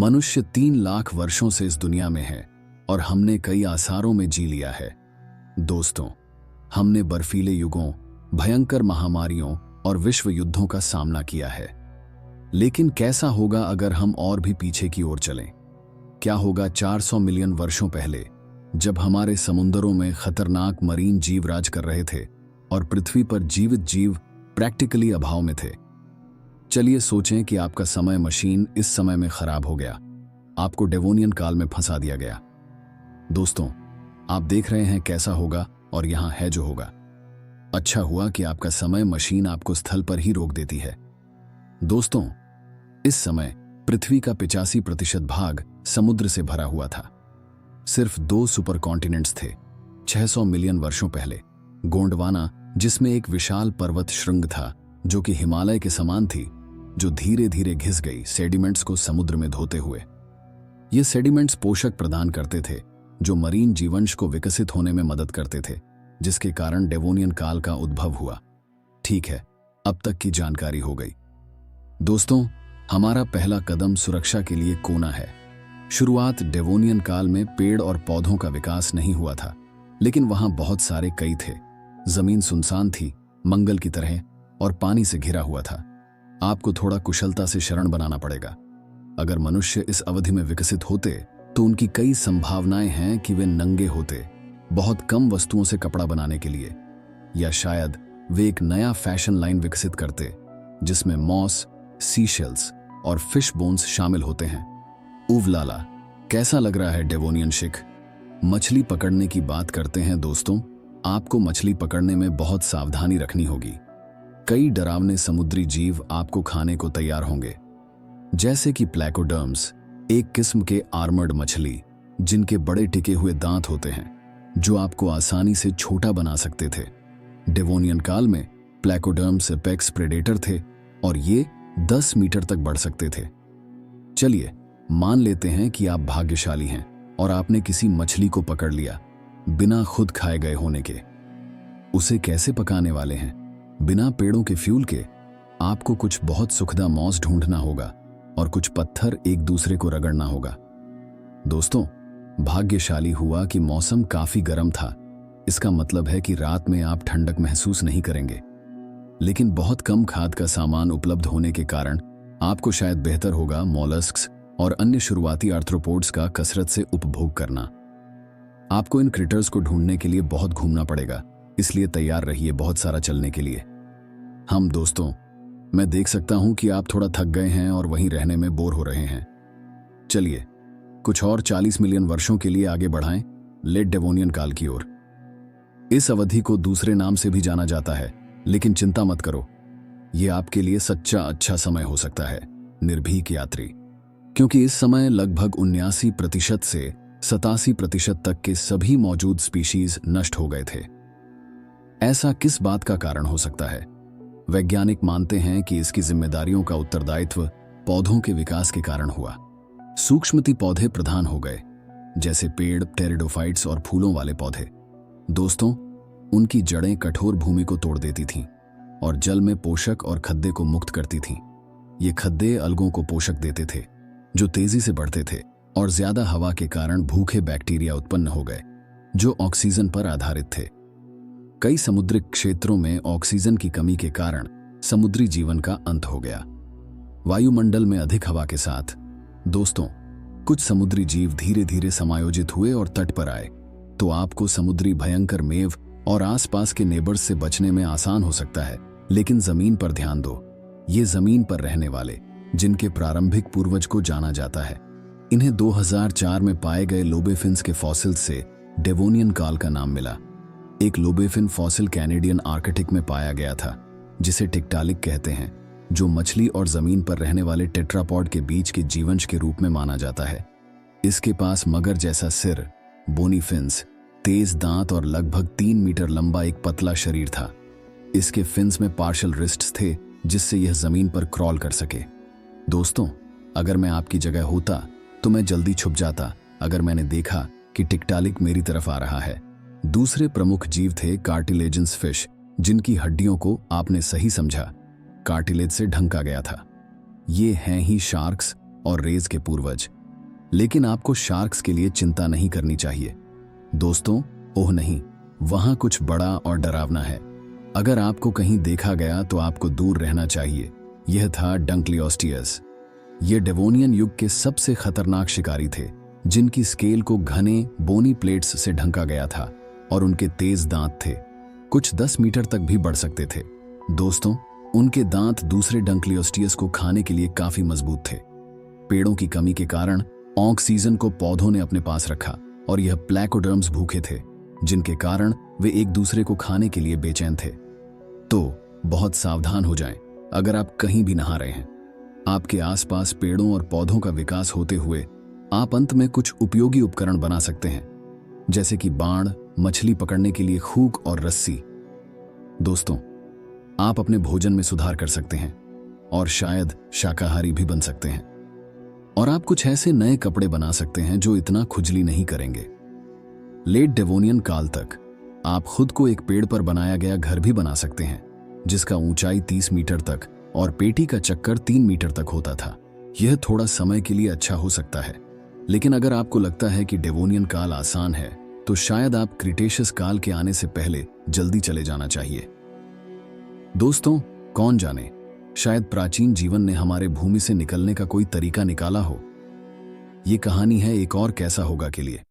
मनुष्य 3 लाख वर्षों से इस दुनिया में है और हमने कई आसारों में जी लिया है। दोस्तों, हमने बर्फीले युगों, भयंकर महामारियों और विश्व युद्धों का सामना किया है। लेकिन कैसा होगा अगर हम और भी पीछे की ओर चलें? क्या होगा 400 मिलियन वर्षों पहले, जब हमारे समुद्रों में खतरनाक मरीन जीव राज कर रहे थे और पृथ्वी पर जीवित जीव प्रैक्टिकली अभाव में थे। चलिए सोचें कि आपका समय मशीन इस समय में खराब हो गया, आपको डेवोनियन काल में फंसा दिया गया। दोस्तों, आप देख रहे हैं कैसा होगा और यहां है जो होगा। अच्छा हुआ कि आपका समय मशीन आपको स्थल पर ही रोक देती है। दोस्तों, इस समय पृथ्वी का 85% भाग समुद्र से भरा हुआ था। सिर्फ 2 सुपर कॉन्टिनेंट्स थे 600 मिलियन वर्षों पहले। गोंडवाना, जिसमें एक विशाल पर्वत श्रृंग था जो कि हिमालय के समान थी, जो धीरे धीरे घिस गई सेडिमेंट्स को समुद्र में धोते हुए। ये सेडिमेंट्स पोषक प्रदान करते थे जो मरीन जीवंश को विकसित होने में मदद करते थे, जिसके कारण डेवोनियन काल का उद्भव हुआ। ठीक है, अब तक की जानकारी हो गई। दोस्तों, हमारा पहला कदम सुरक्षा के लिए कोना है। शुरुआत डेवोनियन काल में पेड़ और पौधों का विकास नहीं हुआ था, लेकिन वहां बहुत सारे कई थे। जमीन सुनसान थी, मंगल की तरह, और पानी से घिरा हुआ था। आपको थोड़ा कुशलता से शरण बनाना पड़ेगा। अगर मनुष्य इस अवधि में विकसित होते तो उनकी कई संभावनाएं हैं कि वे नंगे होते, बहुत कम वस्तुओं से कपड़ा बनाने के लिए, या शायद वे एक नया फैशन लाइन विकसित करते जिसमें मॉस, सीशेल्स और फिश बोन्स शामिल होते हैं। उवलाला, कैसा लग रहा है डेवोनियन शिक? मछली पकड़ने की बात करते हैं दोस्तों। आपको मछली पकड़ने में बहुत सावधानी रखनी होगी। कई डरावने समुद्री जीव आपको खाने को तैयार होंगे, जैसे कि प्लैकोडर्म्स, एक किस्म के आर्मर्ड मछली जिनके बड़े टिके हुए दांत होते हैं जो आपको आसानी से छोटा बना सकते थे। डेवोनियन काल में प्लैकोडर्म्स एपेक्स प्रेडेटर थे और ये 10 मीटर तक बढ़ सकते थे। चलिए मान लेते हैं कि आप भाग्यशाली हैं और आपने किसी मछली को पकड़ लिया बिना खुद खाए गए होने के। उसे कैसे पकाने वाले हैं? बिना पेड़ों के फ्यूल के। आपको कुछ बहुत सुखदा मॉस ढूंढना होगा और कुछ पत्थर एक दूसरे को रगड़ना होगा। दोस्तों, भाग्यशाली हुआ कि मौसम काफी गर्म था। इसका मतलब है कि रात में आप ठंडक महसूस नहीं करेंगे। लेकिन बहुत कम खाद का सामान उपलब्ध होने के कारण आपको शायद बेहतर होगा मॉलस्क्स और अन्य शुरुआती आर्थ्रोपोड्स का कसरत से उपभोग करना। आपको इन क्रिटर्स को ढूंढने के लिए बहुत घूमना पड़ेगा, इसलिए तैयार रहिए बहुत सारा चलने के लिए। दोस्तों, मैं देख सकता हूं कि आप थोड़ा थक गए हैं और वहीं रहने में बोर हो रहे हैं। चलिए कुछ और 40 मिलियन वर्षों के लिए आगे बढ़ाएं, लेट डेवोनियन काल की ओर। इस अवधि को दूसरे नाम से भी जाना जाता है, लेकिन चिंता मत करो, यह आपके लिए सच्चा अच्छा समय हो सकता है, निर्भीक यात्री। क्योंकि इस समय लगभग 79% से 87% तक के सभी मौजूद स्पीशीज नष्ट हो गए थे। ऐसा किस बात का कारण हो सकता है? वैज्ञानिक मानते हैं कि इसकी जिम्मेदारियों का उत्तरदायित्व पौधों के विकास के कारण हुआ। सूक्ष्मती पौधे प्रधान हो गए, जैसे पेड़, टेरिडोफाइट्स और फूलों वाले पौधे। दोस्तों, उनकी जड़ें कठोर भूमि को तोड़ देती थीं और जल में पोषक और खद्दे को मुक्त करती थीं। ये खद्दे अलगों को पोषक देते थे जो तेजी से बढ़ते थे, और ज्यादा हवा के कारण भूखे बैक्टीरिया उत्पन्न हो गए जो ऑक्सीजन पर आधारित थे। कई समुद्री क्षेत्रों में ऑक्सीजन की कमी के कारण समुद्री जीवन का अंत हो गया। वायुमंडल में अधिक हवा के साथ दोस्तों, कुछ समुद्री जीव धीरे धीरे समायोजित हुए और तट पर आए। तो आपको समुद्री भयंकर मेव और आसपास के नेबर्स से बचने में आसान हो सकता है, लेकिन जमीन पर ध्यान दो। ये जमीन पर रहने वाले, जिनके प्रारंभिक पूर्वज को जाना जाता है, इन्हें 2004 में पाए गए लोबेफिन्स के फॉसिल से डेवोनियन काल का नाम मिला। एक लोबेफिन फॉसिल कैनेडियन आर्कटिक में पाया गया था, जिसे टिक्टालिक कहते हैं, जो मछली और जमीन पर रहने वाले टेट्रापॉड के बीच के जीवंश के रूप में माना जाता है। इसके पास मगर जैसा सिर, बोनी फिन्स, तेज दांत और लगभग 3 मीटर लंबा एक पतला शरीर था। इसके फिन्स में पार्शल रिस्ट्स थे, जिससे यह जमीन पर क्रॉल कर सके। दोस्तों, अगर मैं आपकी जगह होता तो मैं जल्दी छुप जाता अगर मैंने देखा कि टिक्टालिक मेरी तरफ आ रहा है। दूसरे प्रमुख जीव थे कार्टिलेजन्स फिश, जिनकी हड्डियों को आपने सही समझा, कार्टिलेज से ढंका गया था। ये हैं ही शार्क्स, और रेज के पूर्वज। लेकिन आपको शार्क्स के लिए चिंता नहीं करनी चाहिए दोस्तों। ओह नहीं, वहां कुछ बड़ा और डरावना है। अगर आपको कहीं देखा गया तो आपको दूर रहना चाहिए। यह था डंकलियोस्टियस। ये डेवोनियन युग के सबसे खतरनाक शिकारी थे, जिनकी स्केल को घने बोनी प्लेट्स से ढंका गया था और उनके तेज दांत थे, कुछ 10 मीटर तक भी बढ़ सकते थे। दोस्तों, उनके दांत दूसरे डंकलियोस्टियस को खाने के लिए काफी मजबूत थे। पेड़ों की कमी के कारण ऑक्सीजन को पौधों ने अपने पास रखा और यह प्लैकोडर्म्स भूखे थे, जिनके कारण वे एक दूसरे को खाने के लिए बेचैन थे। तो बहुत सावधान हो जाएं अगर आप कहीं भी नहा रहे हैं। आपके आसपास पेड़ों और पौधों का विकास होते हुए आप अंत में कुछ उपयोगी उपकरण बना सकते हैं, जैसे कि बाण, मछली पकड़ने के लिए हुक और रस्सी। दोस्तों, आप अपने भोजन में सुधार कर सकते हैं और शायद शाकाहारी भी बन सकते हैं। और आप कुछ ऐसे नए कपड़े बना सकते हैं जो इतना खुजली नहीं करेंगे। लेट डेवोनियन काल तक आप खुद को एक पेड़ पर बनाया गया घर भी बना सकते हैं, जिसका ऊंचाई 30 मीटर तक और पेटी का चक्कर 3 मीटर तक होता था। यह थोड़ा समय के लिए अच्छा हो सकता है, लेकिन अगर आपको लगता है कि डेवोनियन काल आसान है तो शायद आप क्रिटेशियस काल के आने से पहले जल्दी चले जाना चाहिए। दोस्तों, कौन जाने, शायद प्राचीन जीवन ने हमारे भूमि से निकलने का कोई तरीका निकाला हो। ये कहानी है एक और कैसा होगा के लिए।